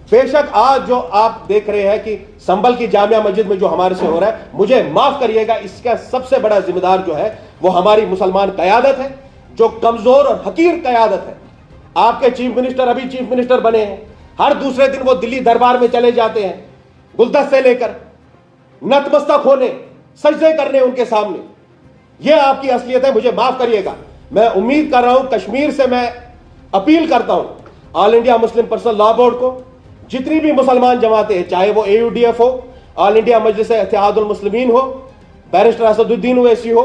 बेशक आज जो आप देख रहे हैं कि संभल की जामिया मस्जिद में जो हमारे से हो रहा है, मुझे माफ करिएगा, इसका सबसे बड़ा जिम्मेदार जो है वो हमारी मुसलमान कयादत है, जो कमजोर और हकीर कयादत है। आपके चीफ मिनिस्टर अभी चीफ मिनिस्टर बने हैं, हर दूसरे दिन वो दिल्ली दरबार में चले जाते हैं गुलदस्ते लेकर, नतमस्तक होने, सजदे करने उनके सामने। ये आपकी असलियत है, मुझे माफ करिएगा। मैं उम्मीद कर रहा हूं, कश्मीर से मैं अपील करता हूं all India Muslim personal law board को, जितनी भी मुसलमान जमातें हैं, चाहे वो AUDF हो, ऑल इंडिया मजलिस इत्तेहादुल मुस्लिमीन हो, बैरिस्टर असदुद्दीन ओवैसी हो,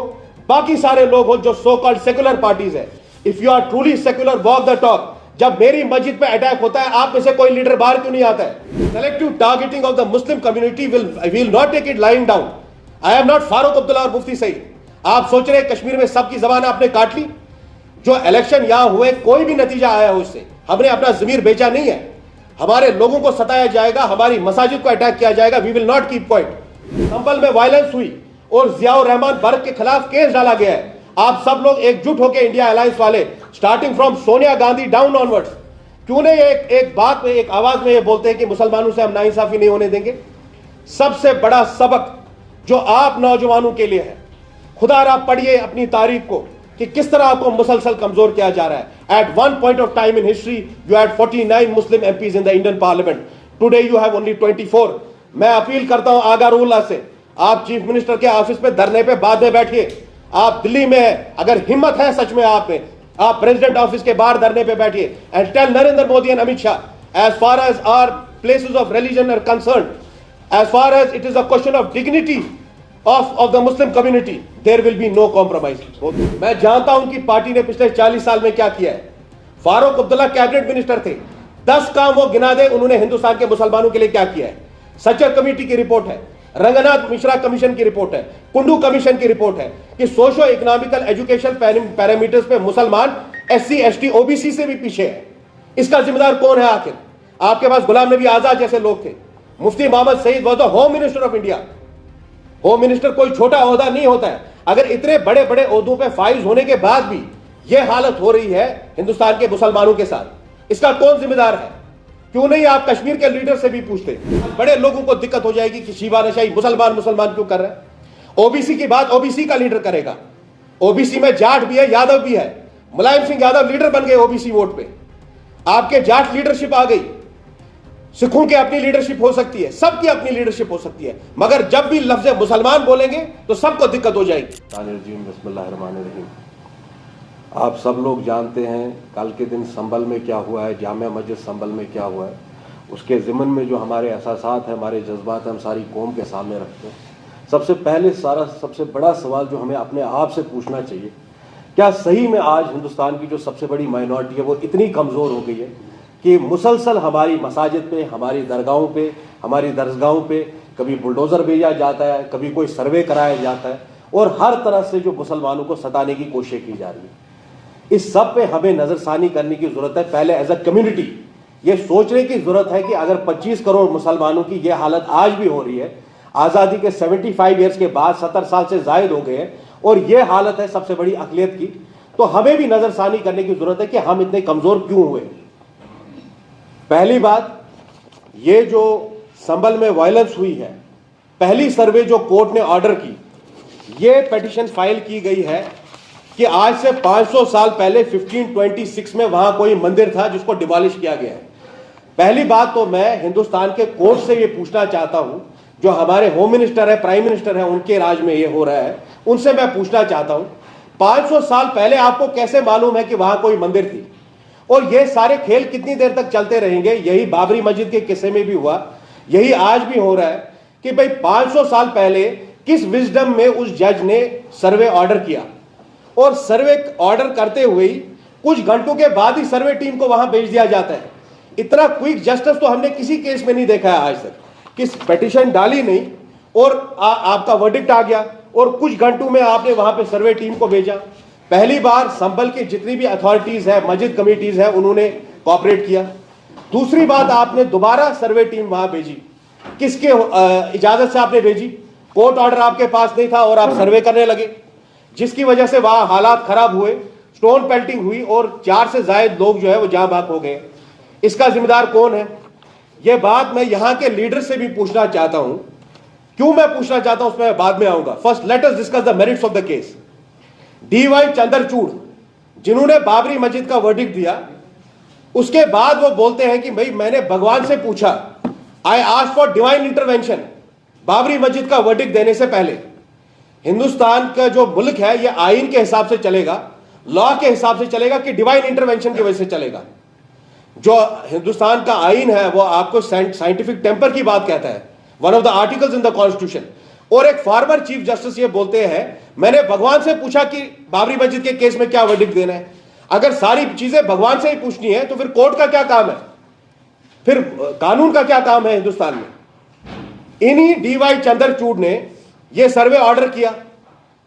बाकी सारे लोग हो जो सो कॉल्ड सेकुलर पार्टीज है, if you are truly secular, walk the talk. जब मेरी मस्जिद पे अटैक होता है, आप में से कोई लीडर बाहर क्यों नहीं आता है? Selective targeting of the Muslim community will not take it lying down. I am not Farooq Abdullah और मुफ्ती सईद। आप सोच रहे कश्मीर में सबकी जबान आपने काट ली? जो इलेक्शन यहां हुए, कोई भी नतीजा आया उससे हमने अपना जमीर बेचा नहीं है। हमारे लोगों को सताया जाएगा, हमारी मसाजिद को अटैक किया जाएगा, we will not keep quiet. Sambhal में वायलेंस हुई और जियाउर रहमान बर्क के खिलाफ केस डाला गया है। आप सब लोग एकजुट होकर, इंडिया अलायंस वाले, starting from Sonia Gandhi down onwards, क्यों नहीं एक बात में, एक आवाज में ये बोलते हैं कि मुसलमानों से हम नाइंसाफी नहीं होने देंगे? सबसे बड़ा सबक जो आप नौजवानों के लिए है, खुदा पढ़िए अपनी तारीख को कि किस तरह आपको मुसलसल कमजोर किया जा रहा है। At one point of time in history you had 49 Muslim MPs in the Indian parliament, today you have only 24। मैं अपील करता हूं आगारुल्लाह से, आप चीफ मिनिस्टर के ऑफिस पे धरने पे बाद में बैठिए। आप दिल्ली में है, अगर हिम्मत है सच में आप में, आप प्रेसिडेंट ऑफिस के बाहर धरने पे बैठिए and tell Narendra Modi and Amit Shah, as far as are places of religion are concerned, as far as it is a question of dignity of the Muslim community, there will be no compromise. मैं जानता हूं कि party ने पिछले 40 साल में क्या किया है। फारूक अब्दुल्ला कैबिनेट मिनिस्टर थे, 10 काम वो गिना दे उन्होंने हिंदुस्तान के मुसलमानों के लिए क्या किया है। सच्चर कमेटी की रिपोर्ट है, रंगनाथ मिश्रा कमीशन की रिपोर्ट है, कुंडू कमीशन की रिपोर्ट है कि सोशो इकोनॉमिकल एजुकेशन पैरामीटर्स पे मुसलमान SC ST OBC से भी पीछे है। इसका जिम्मेदार कौन है आखिर? आपके पास गुलाम नबी आजाद जैसे लोग थे, Mufti Mohammad Sayeed was the home minister of India. Home minister कोई छोटा ओहदा नहीं होता है। अगर इतने बड़े बड़े ओहदों पे फाइज होने के बाद भी यह हालत हो रही है हिंदुस्तान के मुसलमानों के साथ, इसका कौन जिम्मेदार है? क्यों नहीं आप कश्मीर के लीडर से भी पूछते? बड़े लोगों को दिक्कत हो जाएगी कि शीबा नशाई मुसलमान मुसलमान क्यों कर रहे हैं। OBC की बात OBC का लीडर करेगा। OBC में जाट भी है, यादव भी है। मुलायम सिंह यादव लीडर बन गए OBC वोट पे, आपके जाट लीडरशिप आ गई। सिखों की अपनी लीडरशिप हो सकती है, सबकी अपनी लीडरशिप हो सकती है, मगर जब भी लफ्ज मुसलमान बोलेंगे तो सबको दिक्कत हो जाएगी। बिस्मिल्लाहिर्रहमानिर्रहीम। आप सब लोग जानते हैं कल के दिन संभल में क्या हुआ है, जामिया मस्जिद संभल में क्या हुआ है। उसके ज़िमन में जो हमारे एहसासात हैं, हमारे जज्बात हैं, हम सारी कौम के सामने रखते हैं। सबसे पहले सबसे बड़ा सवाल जो हमें अपने आप से पूछना चाहिए, क्या सही में आज हिंदुस्तान की जो सबसे बड़ी माइनॉरिटी है वो इतनी कमज़ोर हो गई है कि मुसलसल हमारी मसाजिद पे, हमारी दरगाहों पे, हमारी दरसगाहों पे कभी बुलडोज़र भेजा जाता है, कभी कोई सर्वे कराया जाता है और हर तरह से जो मुसलमानों को सताने की कोशिश की जा रही है। इस सब पे हमें नज़रसानी करने की ज़रूरत है। पहले एज अ कम्युनिटी ये सोचने की ज़रूरत है कि अगर 25 करोड़ मुसलमानों की ये हालत आज भी हो रही है, आज़ादी के 75 ईयर्स के बाद 70 साल से ज़ायद हो गए हैं और ये हालत है सबसे बड़ी अक़लियत की, तो हमें भी नज़रसानी करने की ज़रूरत है कि हम इतने कमज़ोर क्यों हुए। पहली बात, ये जो संभल में वायलेंस हुई है, पहली सर्वे जो कोर्ट ने ऑर्डर की, ये पिटीशन फाइल की गई है कि आज से 500 साल पहले 1526 में वहां कोई मंदिर था जिसको डिमोलिश किया गया है। पहली बात तो मैं हिंदुस्तान के कोर्ट से ये पूछना चाहता हूं, जो हमारे होम मिनिस्टर है, प्राइम मिनिस्टर है, उनके राज में ये हो रहा है, उनसे मैं पूछना चाहता हूं 500 साल पहले आपको कैसे मालूम है कि वहां कोई मंदिर थी? और ये सारे खेल कितनी देर तक चलते रहेंगे? यही बाबरी मस्जिद के किस्से में भी हुआ, यही आज भी हो रहा है कि भाई 500 साल पहले किस विजडम में उस जज ने सर्वे ऑर्डर किया और सर्वे ऑर्डर करते हुए ही कुछ घंटों के बाद ही सर्वे टीम को वहां भेज दिया जाता है। इतना क्विक जस्टिस तो हमने किसी केस में नहीं देखा है आज तक। किस पिटीशन डाली नहीं और आपका वर्डिक्ट आ गया और कुछ घंटों में आपने वहां पे सर्वे टीम को भेजा। पहली बार संभल की जितनी भी अथॉरिटीज है, मस्जिद कमेटीज है, उन्होंने कोऑपरेट किया। दूसरी बात, आपने दोबारा सर्वे टीम वहां भेजी, किसके इजाजत से आपने भेजी? कोर्ट ऑर्डर आपके पास नहीं था और आप सर्वे करने लगे, जिसकी वजह से वहां हालात खराब हुए, स्टोन पेल्टिंग हुई और 4 से ज्यादा लोग जो है वो जाँ बाक हो गए। इसका जिम्मेदार कौन है? यह बात मैं यहां के लीडर से भी पूछना चाहता हूं। क्यों मैं पूछना चाहता हूं उसमें बाद में आऊंगा। First let us discuss the merits of the case. DY Chandrachud जिन्होंने बाबरी मस्जिद का वर्डिक्ट दिया, उसके बाद वो बोलते हैं कि भाई मैंने भगवान से पूछा, I asked for divine intervention. Babri मस्जिद का वर्डिक्ट देने से पहले हिंदुस्तान का जो मुल्क है ये आइन के हिसाब से चलेगा, लॉ के हिसाब से चलेगा कि डिवाइन इंटरवेंशन की वजह से चलेगा। जो हिंदुस्तान का आइन है वो आपको साइंटिफिक टेम्पर की बात कहता है, one of the articles in the constitution. और एक फॉर्मर चीफ जस्टिस ये बोलते हैं मैंने भगवान से पूछा कि बाबरी मस्जिद के केस में क्या वर्डिक्ट देना है। अगर सारी चीजें भगवान से ही पूछनी है तो फिर कोर्ट का क्या काम है, फिर कानून का क्या काम है हिंदुस्तान में। इन्हीं डीवाई चंद्रचूड़ ने यह सर्वे ऑर्डर किया,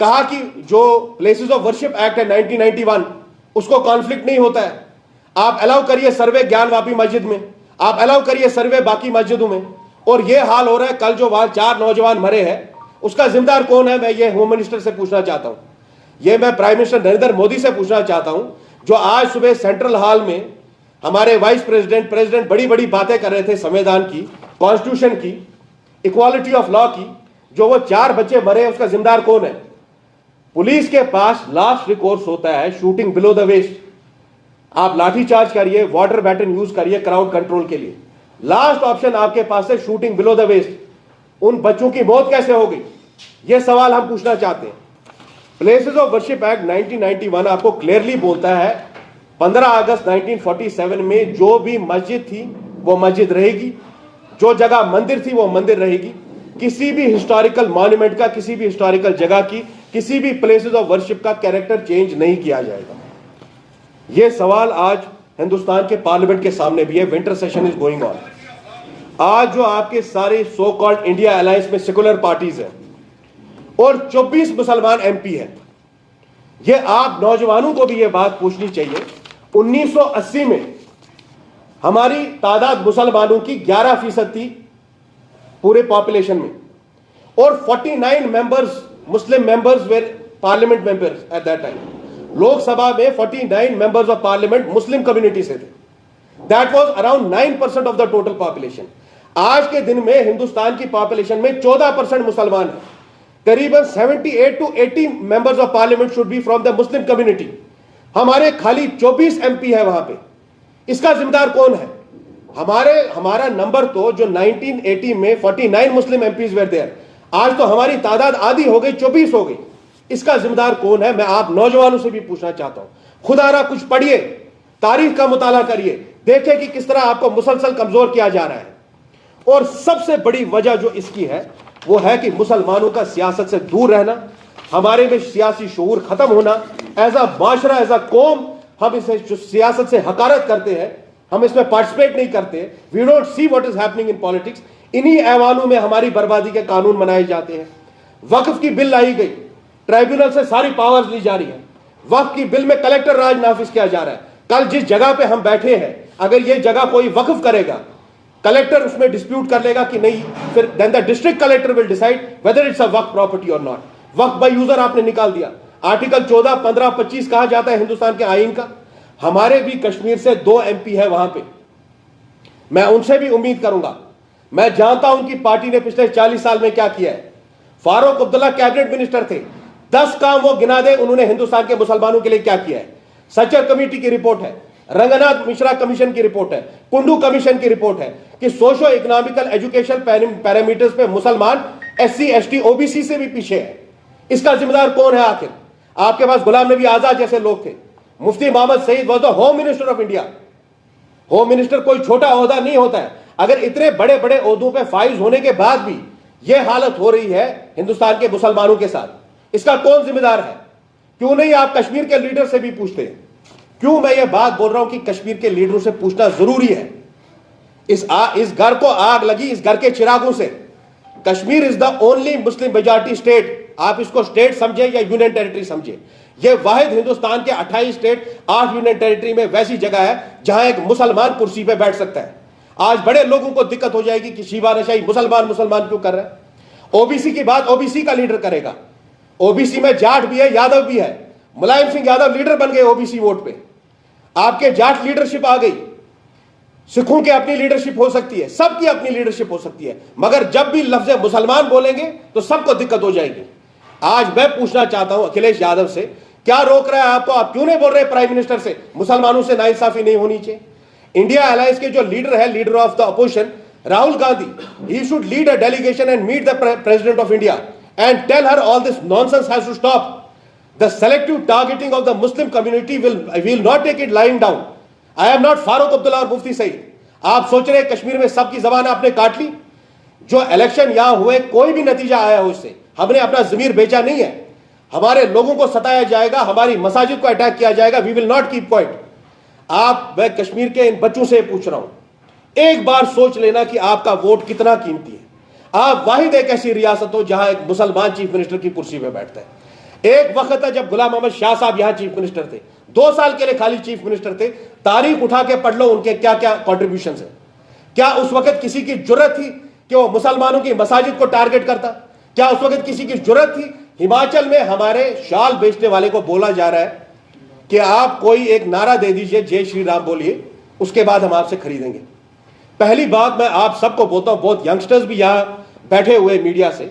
कहा कि जो प्लेसेस ऑफ वर्शिप एक्ट है 1991 उसको कॉन्फ्लिक्ट नहीं होता है, आप अलाउ करिए सर्वे ज्ञानवापी मस्जिद में, आप अलाउ करिए सर्वे बाकी मस्जिदों में। और यह हाल हो रहा है। कल जो वहां 4 नौजवान मरे हैं उसका जिम्मेदार कौन है, मैं ये होम मिनिस्टर से पूछना चाहता हूं, ये मैं प्राइम मिनिस्टर नरेंद्र मोदी से पूछना चाहता हूं। जो आज सुबह सेंट्रल हॉल में हमारे वाइस प्रेसिडेंट बड़ी बड़ी बातें कर रहे थे संविधान की, कॉन्स्टिट्यूशन की, इक्वालिटी ऑफ लॉ की, जो वो 4 बच्चे मरे उसका जिम्मेदार कौन है। पुलिस के पास लास्ट रिकोर्स होता है शूटिंग बिलो द वेस्ट। आप लाठीचार्ज करिए, वाटर बैटन यूज करिए क्राउड कंट्रोल के लिए, लास्ट ऑप्शन आपके पास है शूटिंग बिलो द वेस्ट। उन बच्चों की मौत कैसे हो गई, यह सवाल हम पूछना चाहते हैं। प्लेसेस ऑफ वर्शिप एक्ट 1991 आपको क्लियरली बोलता है 15 अगस्त 1947 में जो भी मस्जिद थी वो मस्जिद रहेगी, जो जगह मंदिर थी वो मंदिर रहेगी। किसी भी हिस्टोरिकल मॉन्यूमेंट का, किसी भी हिस्टोरिकल जगह की, किसी भी प्लेसेस ऑफ वर्शिप का कैरेक्टर चेंज नहीं किया जाएगा। यह सवाल आज हिंदुस्तान के पार्लियामेंट के सामने भी है। Winter session is going on. आज जो आपके सारे सो कॉल्ड इंडिया अलायंस में सेकुलर पार्टीज हैं और 24 मुसलमान एमपी हैं, ये आप नौजवानों को भी ये बात पूछनी चाहिए। 1980 में हमारी तादाद मुसलमानों की 11% थी पूरे पॉपुलेशन में, और 49 members Muslim members were parliament members at that time. Lok Sabha में 49 members of parliament Muslim community से थे। That was around 9% of the total population. आज के दिन में हिंदुस्तान की पॉपुलेशन में 14% मुसलमान है। करीबन 78 to 80 members of parliament should be from the Muslim community. हमारे खाली 24 एमपी है वहां पे। इसका जिम्मेदार कौन है? हमारा नंबर तो जो 1980 में 49 मुस्लिम एमपीज वेर देयर, आज तो हमारी तादाद आधी हो गई, 24 हो गई। इसका जिम्मेदार कौन है? मैं आप नौजवानों से भी पूछना चाहता हूं। खुदारा कुछ पढ़िए, तारीख का मुताला करिए, देखें कि किस तरह आपको मुसलसल कमजोर किया जा रहा है। और सबसे बड़ी वजह जो इसकी है वो है कि मुसलमानों का सियासत से दूर रहना, हमारे में सियासी शऊर खत्म होना। As a Mashra, as a कौम हम इसे जो सियासत से हकारत करते हैं, हम इसमें पार्टिसिपेट नहीं करते। We don't see what is happening in politics. इन्हीं ऐवानों में हमारी बर्बादी के कानून बनाए जाते हैं। वक्फ की बिल लाई गई, ट्राइब्यूनल से सारी पावर्स ली जा रही है। वक्फ की बिल में कलेक्टर राज नाफिज किया जा रहा है। कल जिस जगह पे हम बैठे हैं, अगर ये जगह कोई वक्फ करेगा, कलेक्टर उसमें डिस्प्यूट कर लेगा कि नहीं, फिर then the district collector will decide whether it's a waqf property और नॉट। वक्फ बाय यूजर आपने निकाल दिया। आर्टिकल 14, 15, 25 कहा जाता है हिंदुस्तान के आईन का। हमारे भी कश्मीर से 2 एमपी है वहां पे। मैं उनसे भी उम्मीद करूंगा, मैं जानता हूं उनकी पार्टी ने पिछले 40 साल में क्या किया है। फारूक अब्दुल्ला कैबिनेट मिनिस्टर थे, 10 काम वो गिना दे उन्होंने हिंदुस्तान के मुसलमानों के लिए क्या किया है। सचर कमेटी की रिपोर्ट है, रंगनाथ मिश्रा कमीशन की रिपोर्ट है, कुंडू कमीशन की रिपोर्ट है कि सोशो इकोनॉमिकल एजुकेशन पैरामीटर्स पे मुसलमान एससी एसटी ओबीसी से भी पीछे है। इसका जिम्मेदार कौन है आखिर? आपके पास गुलाम नबी आजाद जैसे लोग थे। Mufti Mohammad Sayeed was the home minister of India. Home minister कोई छोटा ओहदा नहीं होता है। अगर इतने बड़े बड़े ओहदों पे फाइज होने के बाद भी यह हालत हो रही है हिंदुस्तान के मुसलमानों के साथ, इसका कौन जिम्मेदार है? क्यों नहीं आप कश्मीर के लीडर से भी पूछते हैं? क्यों मैं ये बात बोल रहा हूं कि कश्मीर के लीडरों से पूछना जरूरी है। इस घर को आग लगी, इस घर के चिरागों से। Kashmir is the only Muslim majority state. आप इसको स्टेट समझे या यूनियन टेरिटरी समझे, यह वाहिद हिंदुस्तान के 28 स्टेट 8 यूनियन टेरिटरी में वैसी जगह है जहां एक मुसलमान कुर्सी पे बैठ सकता है। आज बड़े लोगों को दिक्कत हो जाएगी कि शिवानशाही मुसलमान क्यों कर रहे हैं। ओबीसी की बात ओबीसी का लीडर करेगा। ओबीसी में जाट भी है, यादव भी है। मुलायम सिंह यादव लीडर बन गए ओबीसी वोट पे। आपके जाट लीडरशिप आ गई। सिखों की अपनी लीडरशिप हो सकती है, सबकी अपनी लीडरशिप हो सकती है, मगर जब भी लफ्ज मुसलमान बोलेंगे तो सबको दिक्कत हो जाएगी। आज मैं पूछना चाहता हूं अखिलेश यादव से, क्या रोक रहा है आपको? आप क्यों नहीं बोल रहे प्राइम मिनिस्टर से मुसलमानों से नाइंसाफी नहीं होनी चाहिए? इंडिया अलायंस के जो लीडर है, leader of the opposition Rahul Gandhi, he should lead a delegation and meet the president of India and tell her all this nonsense has to stop. The selective targeting of the Muslim community will not take it lying down. I am not Farooq Abdullah और मुफ्ती सईद. आप सोच रहे कश्मीर में सबकी जबान आपने काट ली? जो इलेक्शन यहां हुए कोई भी नतीजा आया हो उससे, हमने अपना जमीर बेचा नहीं है. हमारे लोगों को सताया जाएगा, हमारी मसाजिद को अटैक किया जाएगा. We will not keep quiet. मैं कश्मीर के इन बच्चों से पूछ रहा हूं, एक बार सोच लेना कि आपका वोट कितना कीमती है. आप वाहिद एक ऐसी रियासत हो जहां एक मुसलमान चीफ मिनिस्टर की कुर्सी पर बैठता है. एक वक्त था जब गुलाम अहमद शाह साहब यहां चीफ मिनिस्टर थे, 2 साल के लिए खाली चीफ मिनिस्टर थे. तारीख उठा के पढ़ लो उनके क्या क्या कॉन्ट्रीब्यूशन है. क्या उस वक्त किसी की जुर्रत थी कि वो मुसलमानों की मसाजिद को टारगेट करता? क्या उस वक्त किसी की जुर्रत थी? हिमाचल में हमारे शाल बेचने वाले को बोला जा रहा है कि आप कोई एक नारा दे दीजिए, जय श्री राम बोलिए, उसके बाद हम आपसे खरीदेंगे. पहली बात मैं आप सबको बोलता हूं, बहुत यंगस्टर्स भी यहां बैठे हुए मीडिया से,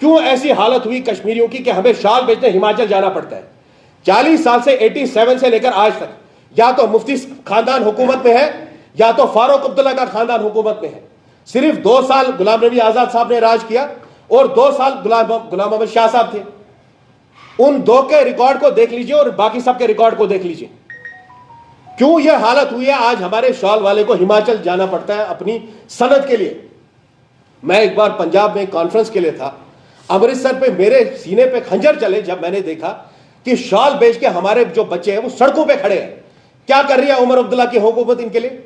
क्यों ऐसी हालत हुई कश्मीरियों की कि हमें शाल बेचने हिमाचल जाना पड़ता है? 40 साल से 87 से लेकर आज तक या तो मुफ्ती खानदान हुकूमत में है या तो फारूक अब्दुल्ला का खानदान हुकूमत में है. सिर्फ 2 साल गुलाम नबी आजाद साहब ने राज किया और 2 साल गुलाम अहमद शाह साहब थे. उन 2 के रिकॉर्ड को देख लीजिए और बाकी सबके रिकॉर्ड को देख लीजिए. क्यों यह हालत हुई है? आज हमारे शॉल वाले को हिमाचल जाना पड़ता है अपनी सनत के लिए. मैं एक बार पंजाब में कॉन्फ्रेंस के लिए था, अमृतसर पे मेरे सीने पे खंजर चले जब मैंने देखा कि शॉल बेच के हमारे जो बच्चे हैं वो सड़कों पे खड़े हैं. क्या कर रही है उमर अब्दुल्ला की हुकूमत इनके लिए?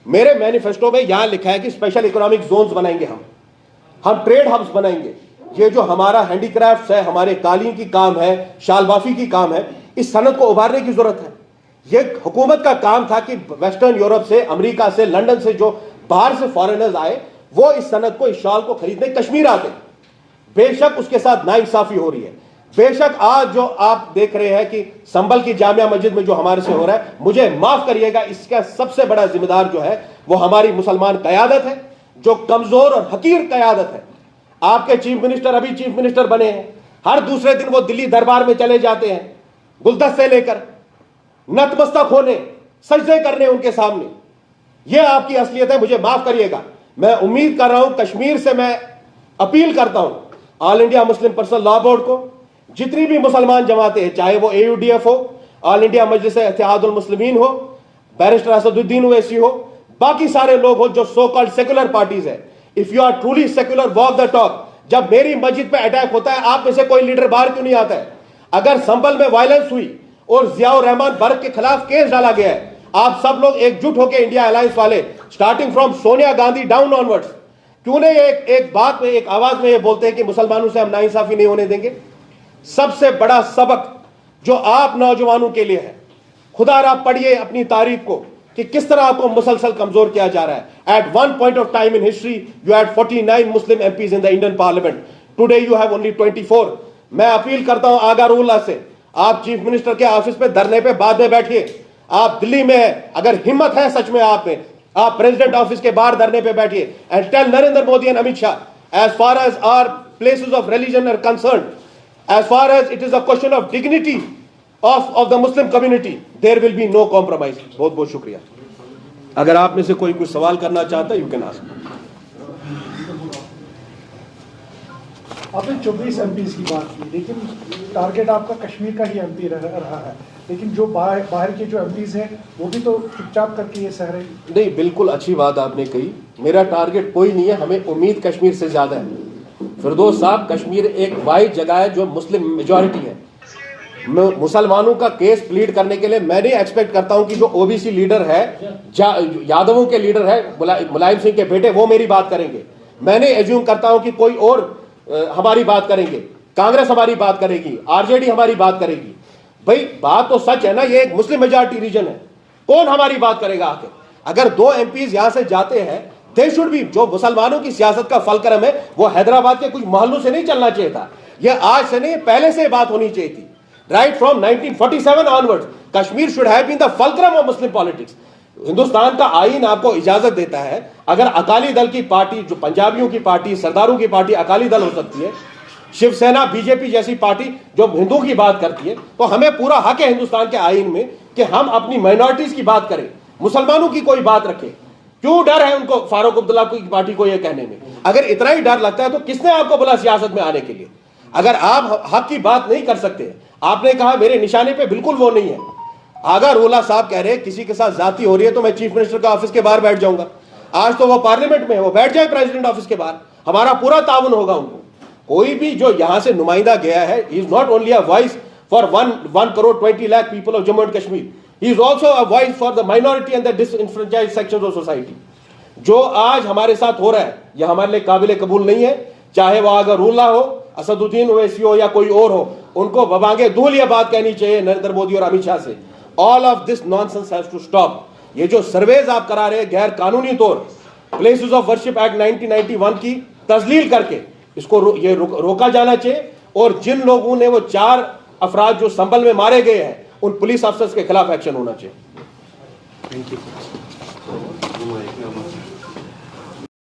मेरे मैनिफेस्टो में यहां लिखा है कि स्पेशल इकोनॉमिक जोन्स बनाएंगे, हम ट्रेड हब्स बनाएंगे. ये जो हमारा हैंडीक्राफ्ट है, हमारे कालीन की काम है, शाल बाफी की काम है, इस सनत को उभारने की जरूरत है. ये हुकूमत का काम था कि वेस्टर्न यूरोप से, अमेरिका से, लंदन से जो बाहर से फॉरेनर्स आए वो इस सनत को, इस शाल को खरीदने कश्मीर आते. बेशक उसके साथ नाइंसाफी हो रही है. बेशक आज जो आप देख रहे हैं कि संभल की जामिया मस्जिद में जो हमारे से हो रहा है, मुझे माफ करिएगा, इसका सबसे बड़ा जिम्मेदार जो है वो हमारी मुसलमान कयादत है, जो कमजोर और हकीर कयादत है. आपके चीफ मिनिस्टर अभी चीफ मिनिस्टर बने हैं, हर दूसरे दिन वो दिल्ली दरबार में चले जाते हैं गुलदस्ते लेकर, नतमस्तक होने, सजदे करने उनके सामने. यह आपकी असलियत है. मुझे माफ करिएगा. मैं उम्मीद कर रहा हूं, कश्मीर से मैं अपील करता हूं all India Muslim personal law board को, जितनी भी मुसलमान जमातें हैं, चाहे वो AUDF हो, ऑल इंडिया मजलिस इत्तेहादुल मुस्लिमीन हो, बैरिस्टर असदुद्दीन ओवैसी हो, बाकी सारे लोग हो जो सो कॉल्ड सेकुलर पार्टीज है. If you are truly secular, walk the talk. जब मेरी मस्जिद पे अटैक होता है, आप में से कोई लीडर बाहर क्यों नहीं आता है? अगर संभल में वायलेंस हुई और जियाउर रहमान बर्क के खिलाफ केस डाला गया है, आप सब लोग एकजुट होकर इंडिया अलायंस वाले, starting from Sonia Gandhi down onwards, क्यों नहीं एक बात में, एक आवाज में ये बोलते हैं कि मुसलमानों से हम नाइंसाफी नहीं होने देंगे? सबसे बड़ा सबक जो आप नौजवानों के लिए है, खुदारा पढ़िए अपनी तारीख को कि किस तरह आपको मुसलसल कमजोर किया जा रहा है. At one point of time in history you had 49 Muslim MPs in the Indian parliament. Today you have only 24. मैं अपील करता हूं आगारूल्लाह से, आप चीफ मिनिस्टर के ऑफिस पे धरने पे बाद में बैठिए. आप दिल्ली में है, अगर हिम्मत है सच में आप में, आप प्रेसिडेंट ऑफिस के बाहर धरने पे बैठिए and tell Narendra Modi and Amit Shah, as far as our places of religion are concerned, as far as it is a question of dignity of the Muslim community, there will be no compromise. बहुत बहुत शुक्रिया. अगर आप में से कोई कुछ सवाल करना चाहता है, यू कैन आस्क. आपने 24 MPs की बात की, लेकिन टारगेट आपका कश्मीर का ही MP रहा है, लेकिन जो बाहर के जो MPs हैं वो भी तो चुपचाप करके ये सह रहे हैं. नहीं, बिल्कुल अच्छी बात आपने कही. मेरा टारगेट कोई नहीं है, हमें उम्मीद कश्मीर से ज्यादा है. फिरदौस साहब, कश्मीर एक वाहिद जगह है जो मुस्लिम मेजॉरिटी है. मुसलमानों का केस प्लीड करने के लिए मैं नहीं एक्सपेक्ट करता हूं कि जो OBC लीडर है, यादवों के लीडर है मुलायम सिंह के बेटे, वो मेरी बात करेंगे. मैं नहीं एज्यूम करता हूं कि कोई और हमारी बात करेंगे, कांग्रेस हमारी बात करेगी, RJD हमारी बात करेगी. भाई बात तो सच है ना, ये एक मुस्लिम मेजॉरिटी रीजन है, कौन हमारी बात करेगा आके? अगर 2 MPs यहां से जाते हैं, दे शुड बी, जो मुसलमानों की सियासत का फलक्रम है वो हैदराबाद के कुछ मोहल्लों से नहीं चलना चाहिए था. यह आज से नहीं, पहले से बात होनी चाहिए थी. Right from 1947 onwards, Kashmir should have been the fulcrum of Muslim politics. Hindustan का आईन आपको इजाजत देता है, अगर अकाली दल की पार्टी, जो पंजाबियों की पार्टी, सरदारों की पार्टी अकाली दल हो सकती है, शिवसेना बीजेपी जैसी पार्टी जो हिंदू की बात करती है, तो हमें पूरा हक है हिंदुस्तान के आईन में कि हम अपनी माइनॉरिटीज की बात करें, मुसलमानों की कोई बात रखें। क्यों डर है उनको फारूक अब्दुल्ला की पार्टी को यह कहने में? अगर इतना ही डर लगता है तो किसने आपको बोला सियासत में आने के लिए? अगर आप हक की बात नहीं कर सकते, आपने कहा मेरे निशाने पे बिल्कुल वो नहीं है। अगर रोला साहब कह रहे किसी के साथ जाति हो रही है तो मैं चीफ मिनिस्टर का ऑफिस के बाहर बैठ जाऊंगा। आज तो वो पार्लियामेट में है, वो बैठ जाए प्रेसिडेंट ऑफिस के बाहर, हमारा पूरा ताउन होगा उनको। कोई भी जो यहां से नुमाइंदा गया है, he is not only a voice for 1 crore 20 lakh people of Jammu and Kashmir, he is also a voice for the minority and the disenfranchised sections of society. जो आज हमारे साथ हो रहा है यह हमारे लिए काबिल कबूल नहीं है। चाहे वह अगर रूला हो, असदुद्दीन ओवैसी हो या कोई और हो, उनको बबांगे धूल यह बात कहनी चाहिए नरेंद्र मोदी और अमित शाह से, all of this nonsense has to stop. ये जो सर्वेज आप करा रहे हैं गैर कानूनी तौर, प्लेसेस ऑफ वर्शिप एक्ट 1991 की तजलील करके, इसको रोका जाना चाहिए। और जिन लोगों ने वो 4 अफराद जो संभल में मारे गए हैं, उन पुलिस अफसर्स के खिलाफ एक्शन होना चाहिए। Thank you.